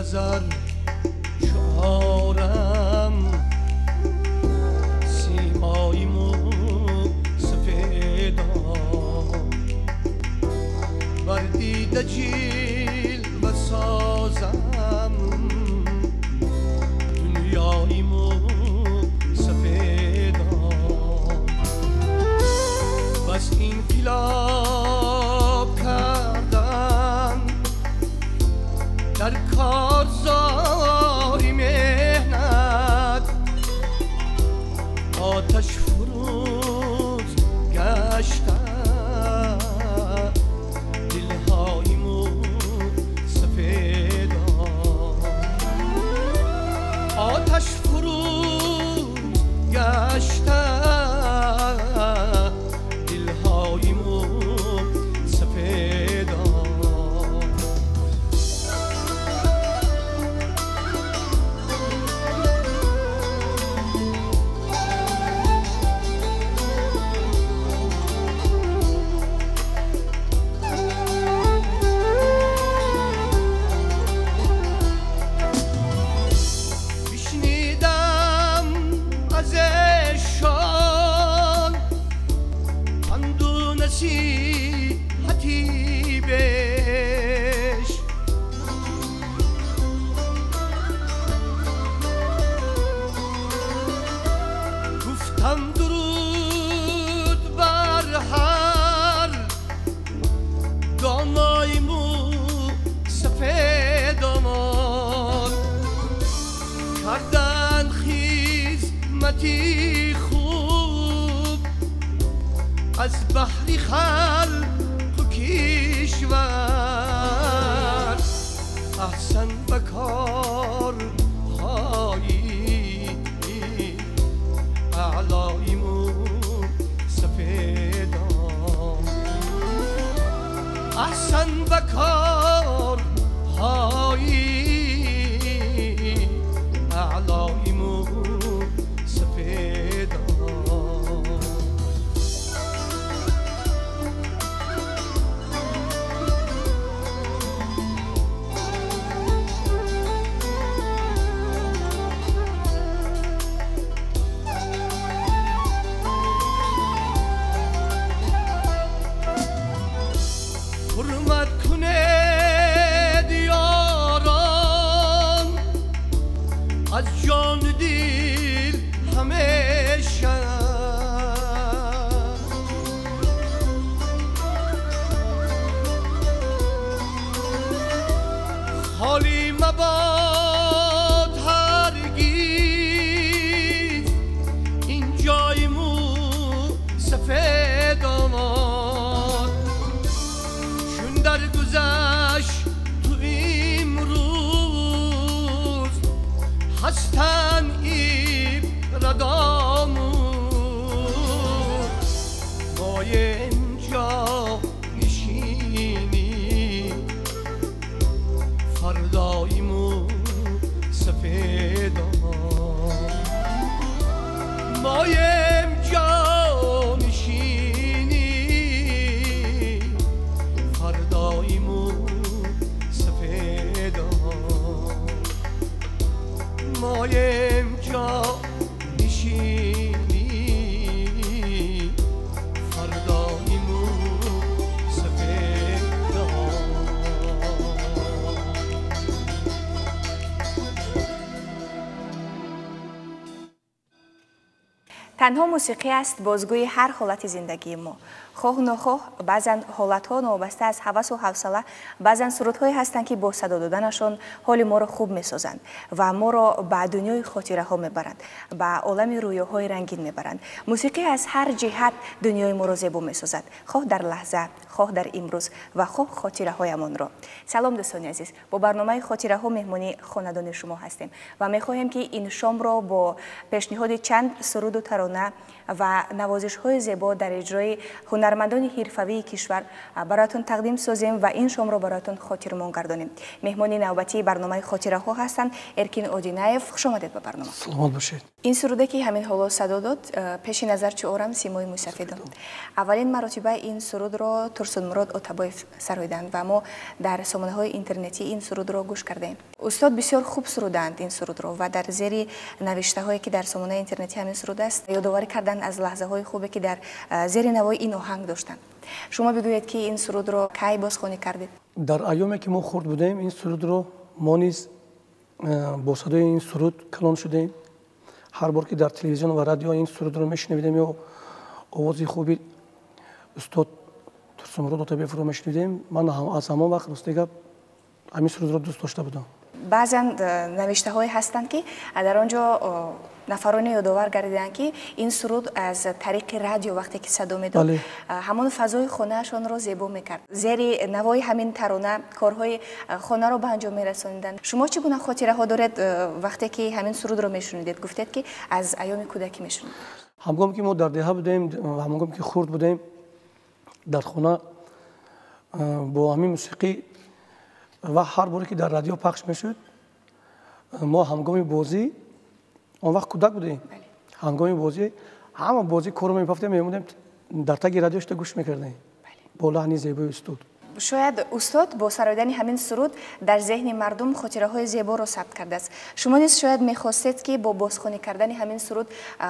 نظر شعارم سیمای مو سفیدم بر دیده جیل و سازم دنیای مو سفیدم بس این انقلاب کردن در کارزاری مهنت آتش فروز گشتن دلهای مو سفیدان آتش فروز گشتن دلهای مو سفیدان نصیحتی بش گفتم درود بر هر دانای مو سفیدمان کردن خدمتی خوب از بحری خلق و کشور احسن به کارهایی اعلای مو سفیدان احسن به کارهایی اعلای مو سفیدان حرمت کنید یاران از جان دل همیشه خالی مباد هرگیز این جای مو سفیدان در گذشت تو امروز هستن ایبردامون ما اینجا نشینی فردای مو سفیدان ما اینجا نشینی فردای مو سفیدان ما اینجا نشینی فردای مو سفیدان تنها موسیقی است بازگوی هر حالت زندگی ما. خواه نخواه بعضن حالتها نوابسته از هوس و حوصله، بعضن سرودهایی هستند که با صدا دادنشان حال ما را خوب می‌سازند و ما را به دنیای خاطره ها میبرند، به عالم رویاهای رنگین میبرند. موسیقی از هر جهت دنیای ما را زیبا می‌سازد، خواه در لحظه، خواه در امروز و خواه خاطره هایمان را. سلام دوستان عزیز، با برنامه خاطره ها مهمانی خانه‌دان شما هستیم و می‌خواهیم که این شام را با پیشنهاد چند سرود و ترانه و نوازش های زیبا در اجرای هنر ҳунармандони ҳирфавии кишвар бароятон тақдим созем ва ин шомро бароятон хотирмон гардонем. меҳмони навбатии барномаи хотираҳо ҳастанд Эркин Одинаев. хуш омадед ба барнома. саломат бошед. ин суруде ки ҳамин ҳоло садо дод пеши назар чӣ орам Симои Мусафидон. аввалин маротиба ин сурудро Турсунмурод Отабоев сароиданд ва мо дар сомонаҳои интернетӣ ин сурудро гӯш кардаем. устод бисёр хуб суруданд ин сурудро ва дар зери навиштаҳое ки дар сомонаи интернетӣ ҳамин суруд аст ёдоварӣ карданд аз лаҳзаҳои хубе ки дар зери навои ин оҳанг доштанд. шумо бигӯед ки ин сурудро кай бозхонӣ кардед? дар айёме ки мо хурд будем ин сурудро мо низ бо садои ин суруд калон шудем. ҳар бор ки дар телевизион ва радио ин сурудро мешунавидем ё овози хуби устод Турсунмурод Отабоевро мешунавидем, ман аз ҳамон вақт рости гап ҳамин сурудро дӯст дошта будам. баъзан навиштаҳое ҳастанд ки дар он ҷо нафароне ёдовар гардиданд ки ин суруд аз тариқи радио вақте ки садо медод ҳамон фазои хонаашонро зебо мекард. зери навои ҳамин тарона корҳои хонаро ба анҷом мерасониданд. шумо чӣ гуна хотираҳо доред вақте ки ҳамин сурудро мешунидед? гуфтед ки аз айёми кӯдакӣ мешунид. ҳангоме ки мо дар деҳа будем, ҳангоме ки хурд будем дар хона бо ҳамин мусиқӣ ва ҳар боре ки дар радио пахш мешуд, мо ҳангоми бозӣ, он вақт кӯдак будем, ҳангоми бозӣ ҳама бозӣ корро мепафтем, мемудем дар таги радио шуда гӯш мекардем бо лаҳни зебои устод. шояд устод бо сароидани ҳамин суруд дар зеҳни мардум хотираҳои зеборо сабт кардааст. шумо низ шояд мехостед ки бо бозхонӣ кардани ҳамин суруд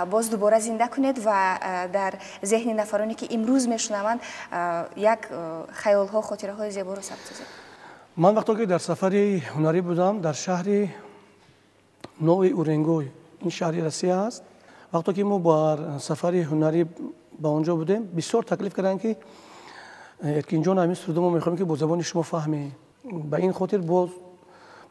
боз дубора зинда кунед ва дар зеҳни нафароне ки имрӯз мешунаванд як хаёлҳо хотираҳои зеборо сабт созед. ман вақто ки дар сафари ҳунарӣ будам дар шаҳри Нови Уренгой, ин шаҳри Россия аст. вақто ки мо бар сафари ҳунарӣ ба он ҷо будем, бисёр таклиф карданд ки Эркинҷон, ҳамин суруд мо мехоҳем ки бо забони шумо фаҳмем. ба ин хотир боз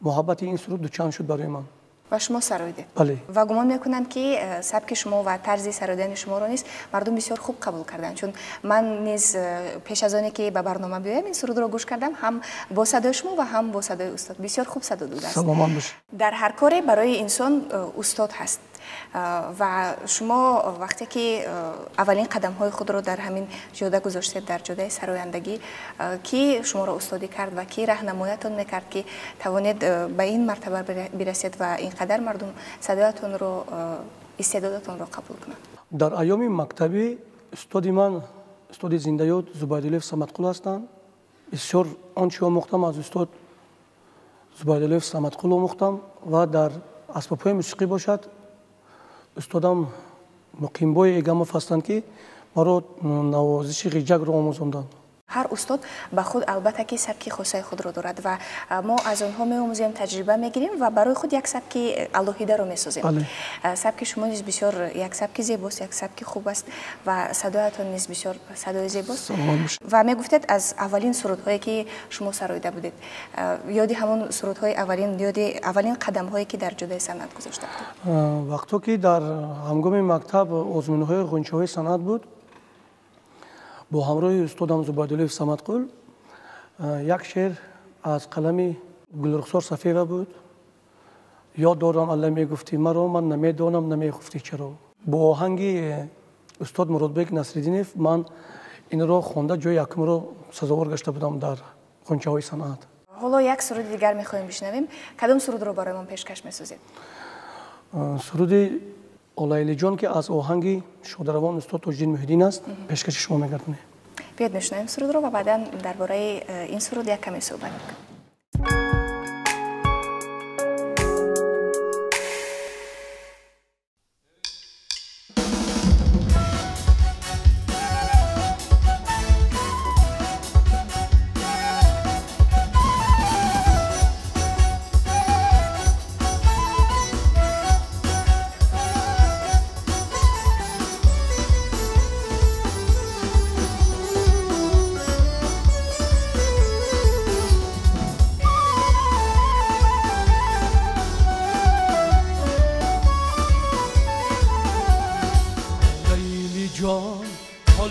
муҳаббати ин суруд дучанд шуд барои ман. ва шумо сароидед. бале. ва гумон мекунам ки сабки шумо ва тарзи сароидани шуморо низ мардум бисёр хуб қабул карданд. чун ман низ пеш аз оне ки ба барнома биёям ин сурудро гӯш кардам, ҳам бо садои шумо ва ҳам бо садои устод. бисёр хуб садо додааст. саломат бош. дар ҳар коре барои инсон устод ҳаст. ва шумо вақте ки аввалин қадамҳои худро дар ҳамин ҷода гузоштед, дар ҷодаи сарояндагӣ, ки шуморо устодӣ кард ва ки раҳнамоятон мекард ки тавонед ба ин мартаба бирасед ва инқадар мардум садоятонро, истеъдодатонро қабул кунанд? дар айёми мактабӣ устоди ман, устоди зиндаёд Зубайдуллоев Самадқул ҳастанд. бисёр он чӣ омӯхтам аз устод Зубайдуллоев Самадқул омӯхтам ва дар асбобҳои мусиқӣ бошад устодам Муқимбой Эгамов ҳастанд ки маро навозиши ғиҷакро омӯзонданд. ҳар устод ба худ албатта ки сабки хосаи худро дорад ва мо аз онҳо меомӯзем, таҷриба мегирем ва барои худ як сабки алоҳидаро месозем. сабки шумо низ бисёр як сабки зебост, як сабки хуб аст ва садоятон низ бисёр садои зебост. ва мегуфтед аз аввалин сурудҳое ки шумо сароида будед, ёди ҳамон сурудҳои аввалин, ёди аввалин қадамҳое ки дар ҷодаи санъат гузошта будед? вақто ки дар ҳангоми мактаб озмуниҳои ғунчаҳои санъат буд, бо ҳамроҳи устодам Зубайдуллоев Самадқул як шеър аз қалами Гулрухсор Сафиева буд. ёд дорам алла мегуфтӣ маро, ман намедонам намегуфтӣ чаро. бо оҳанги устод Муродбек Насриддинов ман инро хонда ҷои якумро сазовор гашта будам дар ғунчаҳои санъат. ҳоло як суруди дигар мехоҳем бишнавем. кадом сурудро барои мон пешкаш месозед? суруди Олайлиҷон ки аз оҳанги шодаравон устод Тоҷиддин Муҳиддин аст, пешкаши шумо мегардонем. биёед мешунавем сурудро ва баъдан дар бораи ин суруд як каме суҳбат мекунем.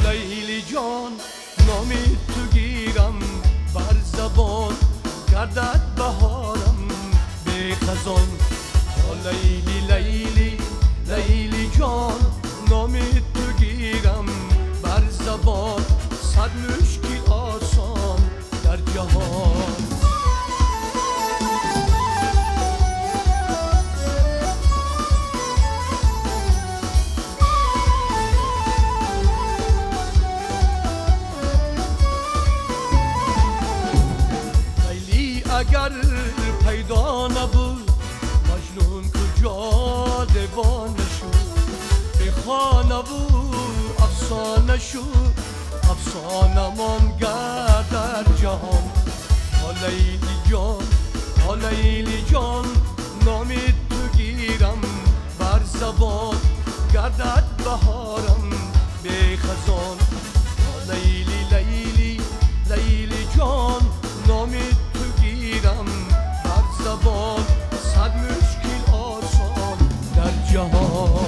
لیلی جان نامی تو گیرم بر زبان گردد بهارم به خزان. لیلی لیلی لیلی جان نامی تو گیرم بر زبان صد مشکل آسان در جهان. لیلی اگر پیدا نبود مجنون کجا دیوانه شد، بخانه بود افسانه شد، افسانه مانگر در جهان. لیلی جان نام تو گیرم بر زبان، گردد بهارم به خزان. لیلی جان نام تو گیرم بر زبان، صد مشکل آسان در جهان.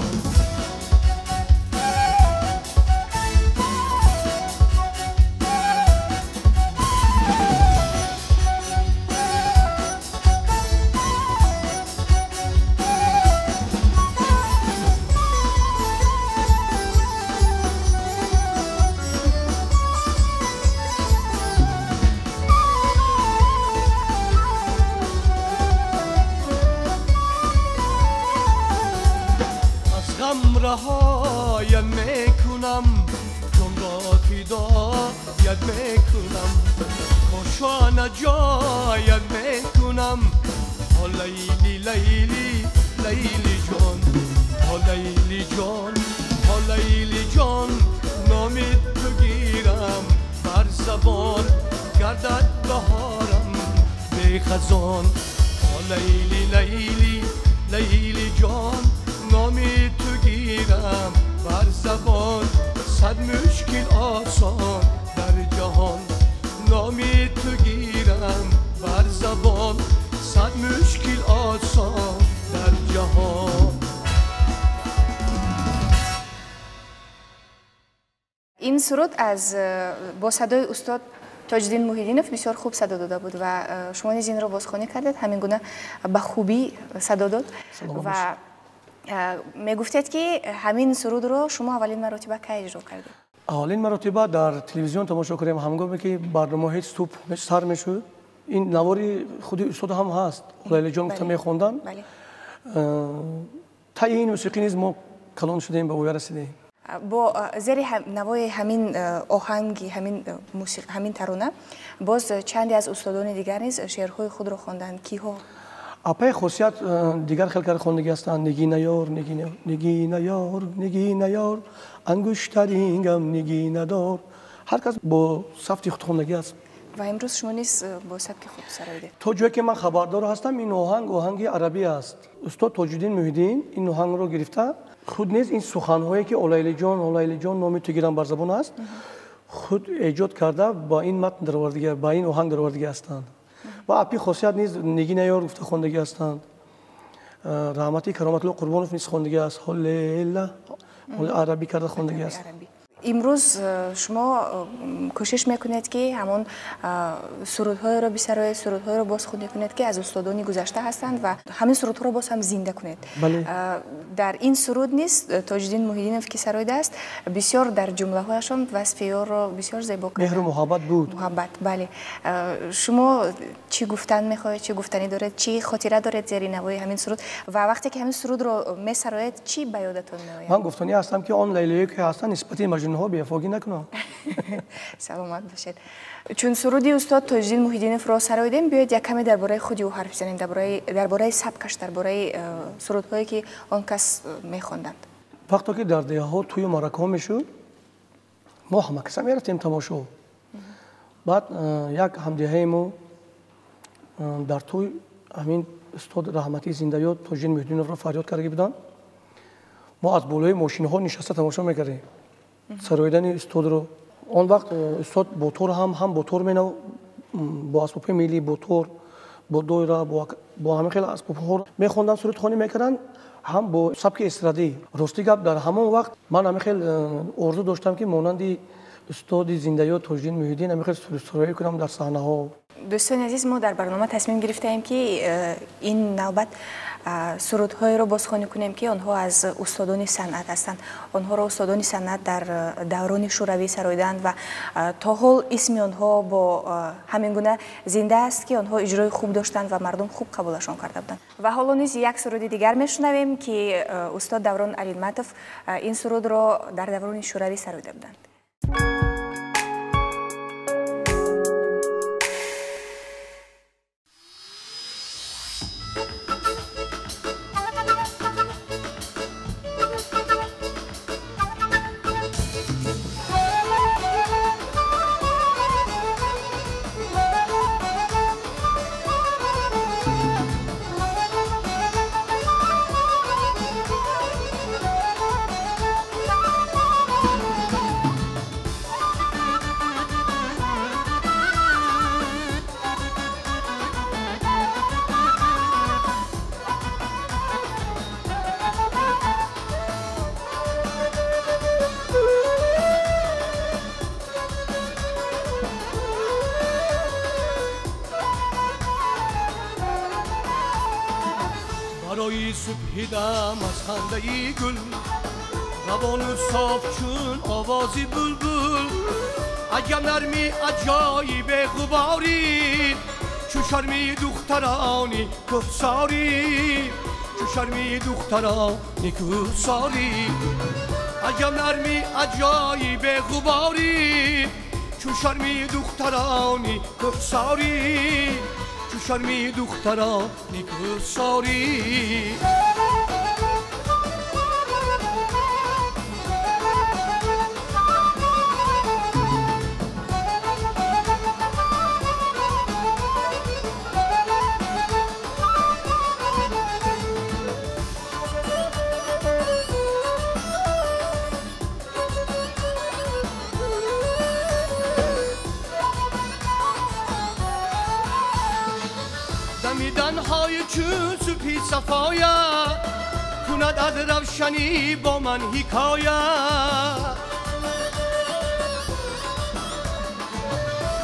غم رهایت میکنم، جان را فدایت میکنم، خوشانه جایت میکنم. لیلی جان، لیلی جان نام تو گیرم بر زبان، گردد بهارم به خزان. لیلی جان نام تو گیرم بر زبان، صد مشکل آسان در جهان. نام تو گیرم بر زبان، صد مشکل آسان در جهان. این سرود از با صدای استاد تاج‌الدین محیدینов بسیار خوب صدا داده بود و شما نیز این را بازخوانی کردید، همین گونه به خوبی صدا داد و میگفتید که همین سرود رو شما اولین مرتبه کی اجرا کردید؟ اولین مرتبه در تلویزیون تماشا کردیم، همگامی که برنامه هیچ توپ سر میشد. این نواری خود استاد هم هست، لیلی جان گفتم میخوندن. تا این موسیقی نیز ما کلان شدیم به اوی رسیدیم. با زیر نوای همین آهنگ، همین ترانه باز چندی از استادان دیگر نیز شعرهای خود را خواندند. کیها؟ اپای خاصیت دیگر خیلی کار خوندگی هستند. نگی نیار انگشترینگم نگی ندار. هر کس با سبک خود خوندگی است. و امروز شما نیز با سبک خود سرایید. تا جایی که من خبردار هستم این آهنگ عربی است. استاد تاج‌الدین محیدین این آهنگ رو گرفته. خود نیز این سخن‌هایی که لیلی جان نام تو گیرم بر زبان است خود ایجاد کرده، با این متن درآوردگی، با این آهنگ درآوردگی هستند. و اپی خاصیت نیز نگی نیار گفته خوندگی هستند. رحمتی کرامت الله قربانوف نیز خوندگی است. لیلا عربی کرده خوندگی است. امروز شما کوشش میکنید که همون سرودهای را بسرایید، سرودهای را بازخوانی کنید که از استادانی گذشته هستند و همین سرودها را باز هم زنده کنید. بله. در این سرود نیست تاج‌الدین محیدینов که سرایده است بسیار در جمله هایشان وصف یار را بسیار زیبا کرده. مهر و محبت بود. محبت، بله. شما چی گفتن میخواهید، چی گفتنی دارید، چی خاطره دارید زیر نوای همین سرود و وقتی که همین سرود رو میسرایید چی به یادتون میآید؟ من گفتنی هستم که آن لیلی که هستن نسبت مجنون‌ها بی‌وفایی نکنن. سلامت باشید. چون سرودی استاد تاج‌الدین محیدینов را سراییدیم، بیاید یک کمی درباره خودی او حرف بزنیم، درباره سبکش، درباره سرودهایی که آن کس میخواندند. وقتی که در دهه‌ها توی معرکه‌ها میشد ما همه کس میرفتیم تماشا. بعد یک همدیگه ما در توی همین استاد رحمتی زنده یاد تاج‌الدین محیدینov را فریاد کرده بودند. ما از بالای ماشین‌ها نشسته تماشا میکردیم سراییدن استاد رو. آن وقت استاد با تور هم با تور می‌نو، با اسباب ملی، با تور، با دویره، با همه خیلی اسباب‌ها می‌خوندن، سرودخوانی میکردن، هم با سبک استرادی. راستی گپ در همون وقت من همه خیلی آرزو داشتم که مانند استاد زنده یاد تاج‌الدین محیدین همه خیلی سرایی کنم در صحنه‌ها. دوستان عزیز، ما در برنامه تصمیم گرفتیم که این نوبت سرودهای رو بازخوانی کنیم که آنها از استادان صنعت هستند. آنها را استادان صنعت در دوران شوروی سراییدند و تا حال اسم آنها با همین گونه زنده است که آنها اجرای خوب داشتند و مردم خوب قبولشان کرده بودند. و حالا نیز یک سرود دیگر میشنویم که استاد دوران علیلمتوف این سرود را در دوران شوروی سراییده بودند. برای صبح دم از خنده گل، روان صاف چون آوازی بلبل، عجب نرمی عجایب غباری، چو شرمی دخترانی کهساری، چو شرمی دخترانی کهساری، عجب نرمی عجایب غباری، چو شرمی دخترانی کهساری، چو شرمی دخترانی کهساری. دمیدن‌های چون صبحی صفایت، کند از روشنی با من حکایت.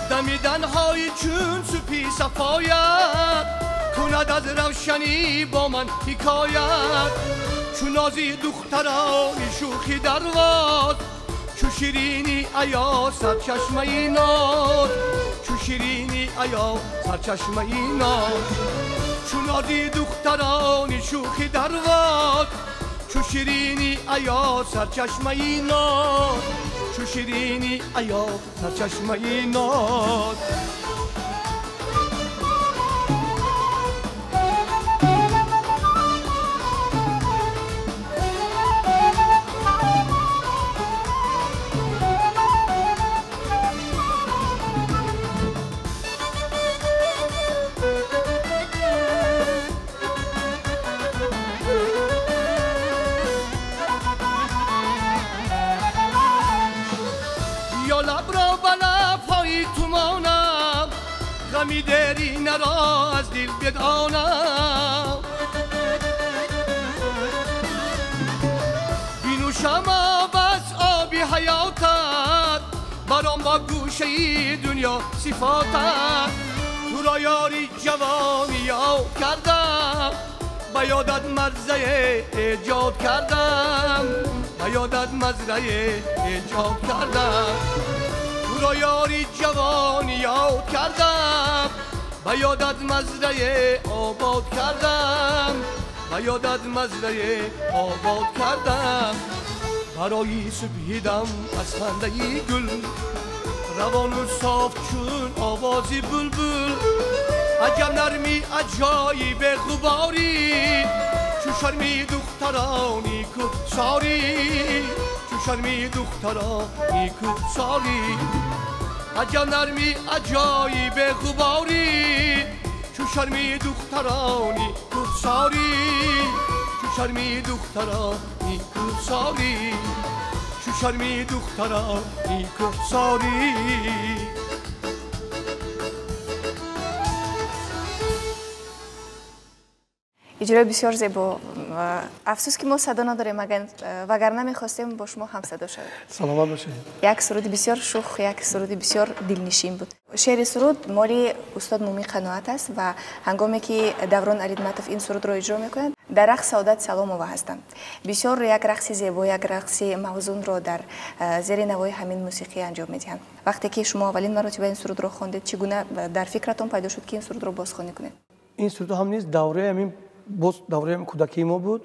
دمیدن‌های چون صبحی صفایت، کند از روشنی با من حکایت. چون نازی دخترانی شوخی درواز، چو شیرینی ایا سرچشمه ناز، چو شیرینی ایا سرچشمه ناز. چو نازی دخترانی شوخی درواز، چو شیرینی ایا سرچشمه ناز، چو شیرینی ایا سرچشمه ناز. یا لب را به لب‌های تو مانم، غمی دیرینه را از دل بدانم. بینوشم آب از آبی حیاتت، برام با گوشه دنیا صفاتت. تو را یاری جوانی یاد کردم، به یادت مزرعه ایجاد کردم، به یادت مزرعه ایجاد کردم. تو را یاری جوانی یاد کردم، به یادت مزرعه آباد کردم، به یادت مزرعه آباد کردم. برای صبح دم از خنده گل، روان و صاف چون آوازی بلبل، عجب نرمی عجایب غباری، چو شرمی دخترانی کهساری، چو شرمی دخترانی کهساری. عجب نرمی عجایب غباری، چو شرمی دخترانی کهساری، چو شرمی دخترانی کهساری، چو شرمی دخترانی کهساری. اجرای بسیار زیبا. افسوس که ما صدا نداریم، وگرنه می‌خواستیم با شما هم صدا شویم. سلامت باشید. یک سرود بسیار شوخ، یک سرود بسیار دلنشین بود. شعر سرود مالی استاد مومی قناعت است و هنگامی که دوران علیدمتوف این سرود را اجرا می‌کنند در رقص سعادت سلام آوا هستند. بسیار یک رقص زیبا، یک رقص موزون را در زیر نوای همین موسیقی انجام می‌دهند. وقتی که شما اولین مرتبه این سرود را خواندید چگونه در فکرتون پیدا شد که این سرود را بازخوانی کنید؟ این سرود هم نیست دوره همین باز دوره کودکی ما بود.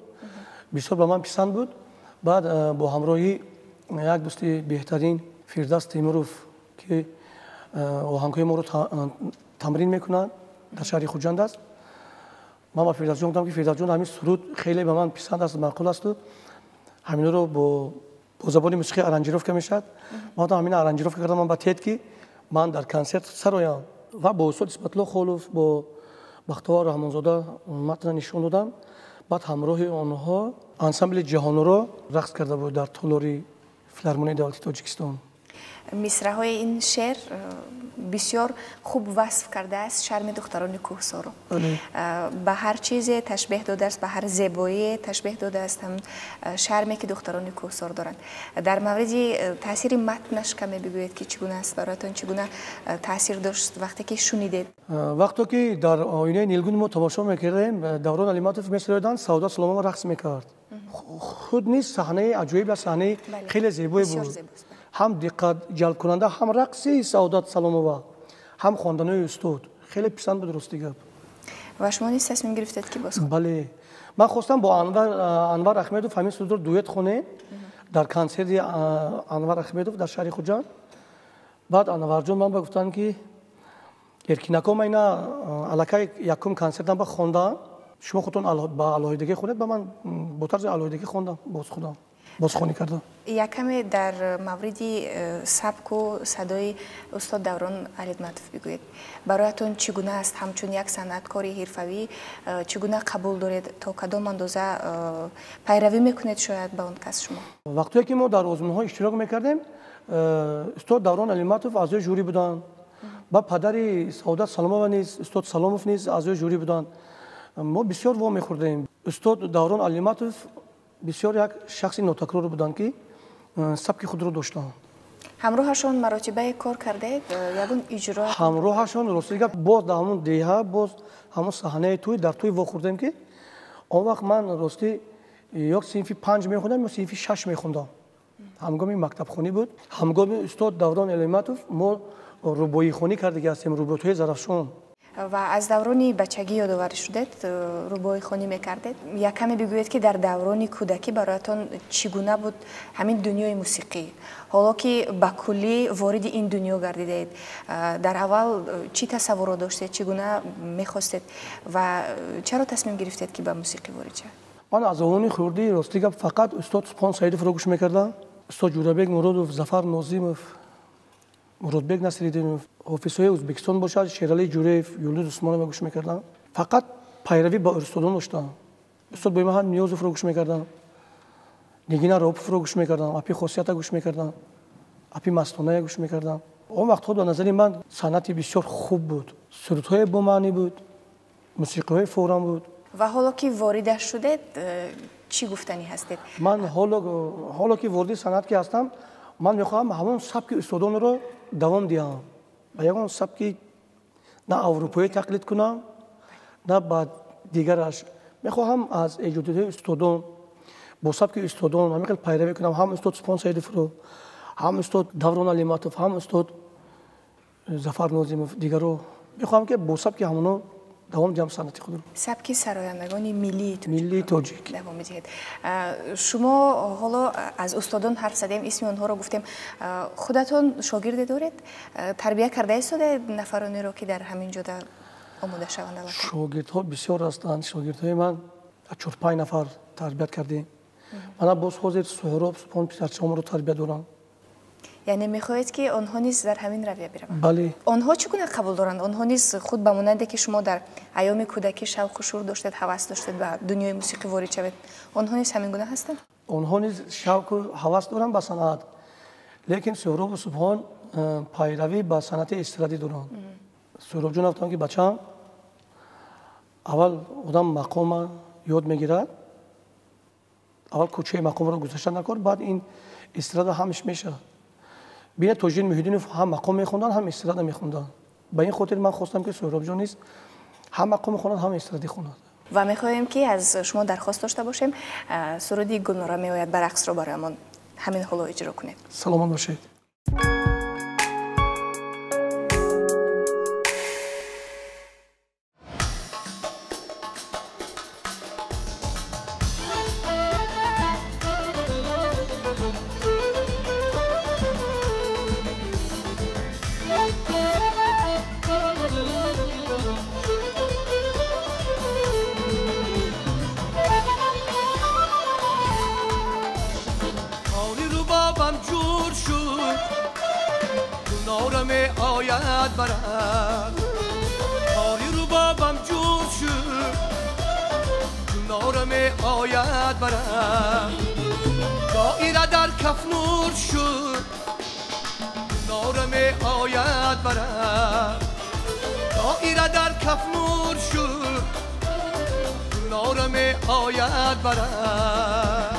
بسیار به من پسند بود. بعد با همراهی یک دوست بهترین فردوس تیموروف که آهنگ‌های ما رو تمرین میکنند در شهر خوجند است. من با فردوس جان گفتم که فردوس جان همین سرود خیلی به من پسند است، معقول است و همین رو با زبان موسیقی آرنجیروفکا میشد. من همین آرنجیروفکا کردم. من با تید که من در کنسرت سرایم و با استاد اسمت‌الله خولوف با بختیار رحمانزاده متن نشون دادم. بعد همراه آنها انسامبل جهان رو رقص کرده بود در تالاری فیلارمونی دولتی تاجیکستان. مصرع‌های این شعر بسیار خوب وصف کرده است شرم دختران کوهسار رو. به هر چیز تشبیه داده است، به هر زیبایی تشبیه داده است، هم شرمی که دختران کوهسار دارند. در مورد تاثیر متنش کمی بگویید که چگونه است برایتان، چگونه تاثیر داشت وقتی که شنیدید؟ وقتی که در آینه نیلگون ما تماشا میکردیم دوران علیمتوف مثل سعادت سلام رقص میکرد. خود نیست صحنه عجیب، صحنه خیلی زیبایی بود. هم دقت جلب کننده، هم رقصی سعادت سلامова، هم خواندن‌های استاد. خیلی پسند بود راستی گپ. و شما نیست تصمیم گرفتید که باز؟ بله. من خواستم با انور احمدوف همین سرود رو دویت خونه در کنسرت انور احمدوف در شهر خوجند. بعد انور جان من گفتن که ارکینکام اینا الکای یکم کنسرتم با خوندن شما خودتون با علایدگی خونید، با من با طرز علایدگی خوندم بازخوانی کردم. یکمی در مورد سبک و صدای استاد دوران علیدمتوف بگویید. برایتون چگونه است همچون یک صنعتکار حرفه‌ای چگونه قبول دارید، تا کدام اندازه پیروی میکنید شاید به اون کس شما؟ وقتی که ما در آزمون‌ها اشتراک میکردیم استاد دوران علیدمتوف اعضای جوری بودن. با پدر سعادت سلامova نیز استاد سلاموف نیز اعضای جوری بودن. ما بسیار وا میخوردیم. استاد دوران علیدمتوف بسیار یک شخصی نوتکرار بودند که سبک خود رو داشتند. همراهشان مراتبه کار کرده یگون اجرا همراهشان راستیگه باز در همون دیه باز همون صحنه توی در توی وا خوردیم که اون وقت من راستی یک صنفی 5 میخوندم یا صنفی 6 میخوندم. همگامی مکتب خونی بود. همگامی استاد دوران علیدمتوف ما ربایی خونی کرده هستیم، رباط‌های زرافشان. و از دوران بچگی یادآور شدید ربایی خوانی میکردید؟ یک کمی بگویید که در دوران کودکی برایتان چگونه بود همین دنیای موسیقی؟ حالا که به کلی وارد این دنیا گردیدید، در اول چی تصور داشتید، چگونه میخواستید و چرا تصمیم گرفتید که به موسیقی وارد شوید؟ من از اون خوردی راستی فقط استاد سپان سعیدوف رو گوش میکردم. استاد جورابک مرادوف، ظفر ناظیموف، مرادبک نصیرالدینوف، حافظهای ازبکستان باشد، شیرعلی جوریف، یولد عثمانوف گوش میکردم. فقط پیروی با استادان داشتم. استاد بایمحمد نیازوف رو گوش میکردم، نگین راپوف رو گوش میکردم، اپی خاصیت گوش میکردم، اپی مستانه گوش میکردم. اون وقت خود به نظر من صنعتی بسیار خوب بود. سرودهای با معنی بود، موسیقی‌های فوران بود. و حالا که وارد شدید چی گفتنی هستید؟ من حالا که وارد صنعت که هستم من میخواهم همون سبک استادان رو دوام دهم و یکان سبکی نه اروپایی تقلید کنم نه بعد دیگرش. میخواهم از ایجادات استادان با سبک استادان همین پیروی کنم. هم استاد سپان سعیدوف رو، هم استاد دوران علیدمتوف، هم استاد ظفر ناظیموف دیگر رو میخواهم که با سبک همونا دوام دهم صنعت خود رو. سبک سرایندگان ملی تاجیک دوام میدهید. شما حالا از استادان حرف زدیم، اسم آنها رو گفتیم. خودتون شاگرد دارید؟ تربیت کرده اید نفرانی رو که در همین جا آماده شوند؟ شاگردها بسیار هستند. شاگردهای من 4-5 نفر تربیت کردیم. من باز حاضر سهراب سپان پسرچه‌ام رو تربیت دارم. یعنی میخواهید که آنها نیز در همین رویه بروند؟ بله. آنها چگونه قبول دارند؟ آنها نیز خود به مانند که شما در ایام کودکی شوق و شور داشتید، هوس داشتید به دنیای موسیقی وارد شوید، آنها نیز همین گونه هستند؟ آنها نیز شوق و هوس دارند به صنعت، لیکن سهراب و سپان پیروی به صنعت استرادی دارند. سهراب جان گفتم که بچه‌ام اول آدم مقام یاد میگیرد. اول کوچه مقام رو گذاشتن در کار، بعد این استراد همش میشه. بین توجین محیدینوف هم مقام میخوندن هم استراد میخوندن. به این خاطر من خواستم که سهراب جان نیست هم مقام خوند هم استرادی خوند. و میخواهیم که از شما درخواست داشته باشیم سرودی گلناره میآید بر رقص رو برایمان همین حالا اجرا کنید. سلامت باشید. آید برد کاری رو بابم جور شد کنارم آید برد دایره در کف نور شد کنارم آید برد دایره در کف نور شد کنارم آید برد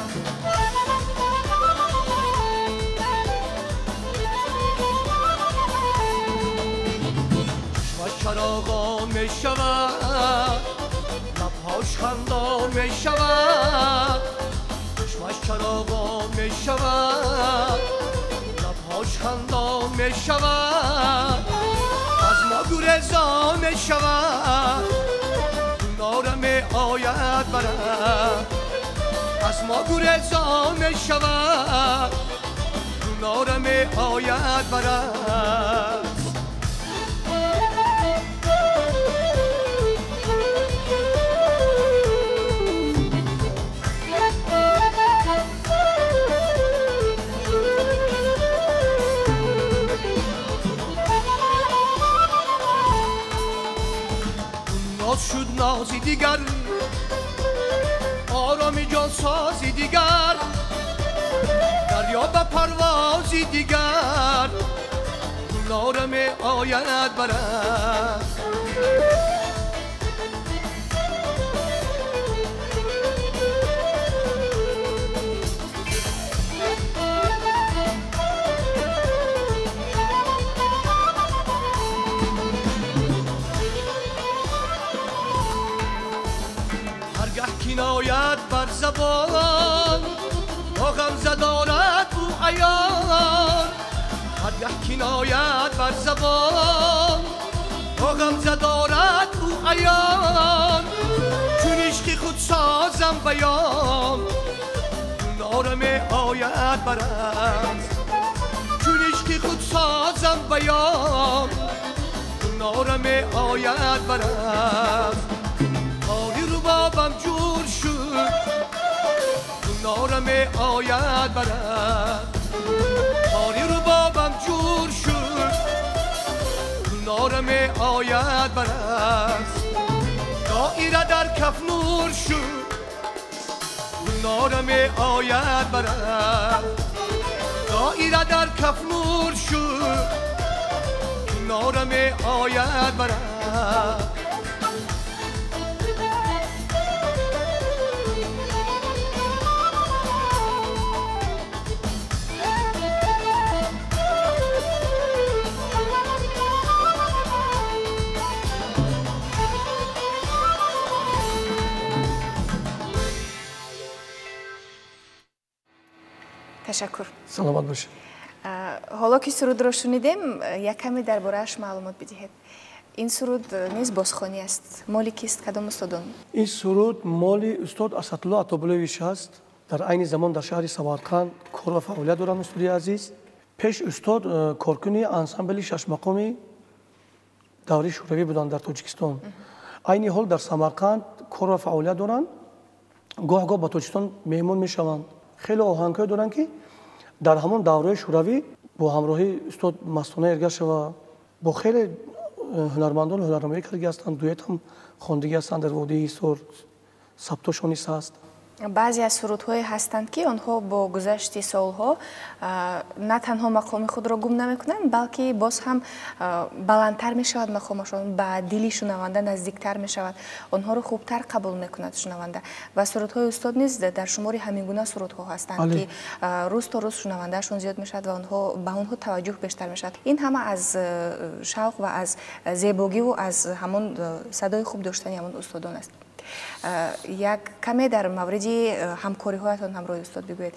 چراغان می شود لبهاش خندان می شود چشمش چراغان می شود لبهاش خندان می شود از ما گریزان می شود کنارم آید برد از ما گریزان می شود کنارم آید برد شد نازی دیگر آرامی جان سازی دیگر دریا به پروازی دیگر کنارم آید برد کنایت بر زبان با غمزه دارد او عیان هرگه کنایت بر زبان با غمزه دارد او عیان چون عشق خود سازم بیان کنارم آید برد چون عشق خود سازم بیان کنارم آید برد کاری رو بابم جور شد کنارم آید برد کاری رو بابم جور شد کنارم آید برد دایره در کف نور شد کنارم آید برد دایره در کف نور شد کنارم آید برد تشکر. سلامت باشید. حالا که سرود را شنیدیم یک کمی درباره‌اش معلومات بدهید. این سرود نیز بازخوانی است. مال کیست؟ کدام استادان؟ این سرود مال استاد اسدالله عطابلویش است. در عین زمان در شهر سمرقند کار و فعالیت دارند استادی عزیز. پیش استاد کارکنی انسامبل شش مقامی دوره شوروی بودند در تاجیکستان. عین حال در سمرقند کار و فعالیت دارند. گاه گاه به تاجیکستان مهمان میشوند. خیلی آهنگ‌ها دارند که در همون دوره شوروی با همراهی استاد مستانه ارگش و با خیلی هنرمندان هنرنمایی کرده هستند. دویت هم خواندگی هستند در وادی ایسور ثبتشون است. баъзе аз сурудҳое ҳастанд ки онҳо бо гузашти солҳо на танҳо мақоми худро гум намекунанд, балки боз ҳам баландтар мешавад мақомашон, ба дили шунаванда наздиктар мешавад, онҳоро хубтар қабул мекунад шунаванда. Ва сурудҳои устод низ дар шумори ҳамин гуна сурудҳо ҳастанд ки рӯз то рӯз шунавандаашон зиёд мешавад ва ба онҳо таваҷҷӯҳ бештар мешавад. Ин ҳама аз шавқ ва аз зебогиву аз ҳамон садои хуб доштани ҳамон устодон аст. як каме дар мавриди ҳамкориҳоятон ҳамроҳи устод бигӯед.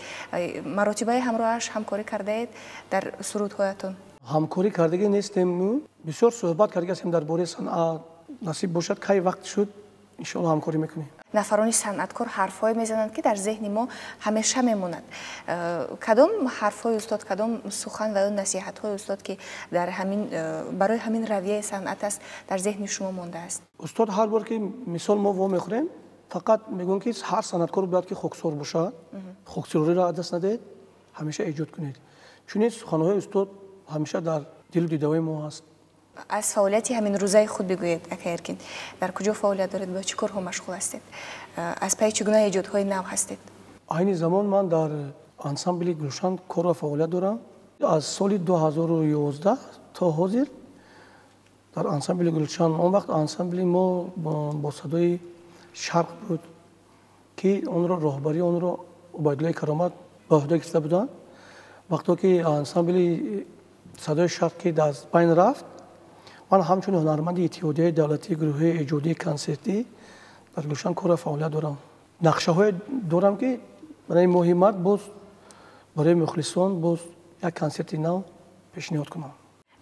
Маротибаи ҳамроҳаш ҳамкорӣ кардаед дар сурудҳоятон? ҳамкорӣ кардагӣ нестем. Бисёр суҳбат кардагастем дар бораи санъат. Насиб бошад кай вақт шуд иншоалло ҳамкорӣ мекунем. нафарони санъаткор ҳарфҳое мезананд ки дар зеҳни мо ҳамеша мемонад. Кадом ҳарфҳои устод, кадом сухан ва ё насиҳатҳои устод ки дар барои ҳамин равияи санъат аст дар зеҳни шумо мондааст? устод ҳар бор ки мисол мо вомехӯрем, фақат мегӯем ки ҳар санъаткор бояд ки хоксор бошад, хоксориро аз даст надеҳед, ҳамеша эҷод кунед. Чунин суханҳои устод ҳамеша дар дилу дидавои мо ҳаст. аз фаъолияти ҳамин рӯзаи худ бигӯед, ака Эркин. Дар куҷо фаъолият доред? ба чӣ корҳо машғул ҳастед? аз паи чӣ гуна эҷодҳои нав ҳастед? айни замон ман дар ансамбли Гулшан кор ва фаъолият дорам. аз соли 2011 то ҳозир дар ансамбли Гулшан, он вақт ансамбли мо бо садои шарқ буд ки онро роҳбарӣ онро Убайдуллои Каромат ба ӯҳда гирифта буданд. вақто ки ансамбли садои шарқ ки аз байн рафт, ман ҳамчун ҳунарманди иттиҳодияи давлатии гурӯҳи эҷодии консертӣ дар Гулшан кор ва фаъолият дорам. нақшаҳое дорам ки барои моҳи март боз барои мухлисон боз як консерти нав пешниҳод кунам.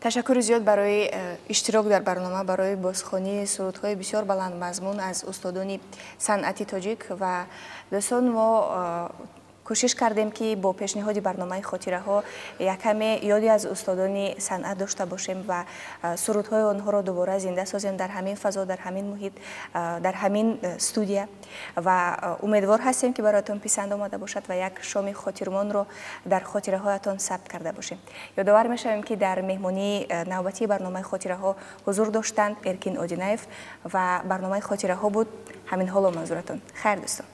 ташаккури зиёд барои иштирок дар барнома, барои бозхонии сурудҳои бисёр баландмазмун аз устодони санъати тоҷик. ва дӯстон, мо кӯшиш кардем ки бо пешниҳоди барномаи хотираҳо якаме ёди аз устодони санъат дошта бошем ва сурудҳои онҳоро дубора зинда созем дар ҳамин фазо, дар ҳамин муҳит, дар ҳамин студия. ва умедвор ҳастем ки бароятон писанд омада бошад ва як шоми хотирмонро дар хотираҳоятон сабт карда бошем. ёдовар мешавем ки дар меҳмонии навбатии барномаи хотираҳо ҳузур доштанд Эркин Одинаев ва барномаи хотираҳо буд. ҳамин ҳоло манзуратон. хайр дӯстон.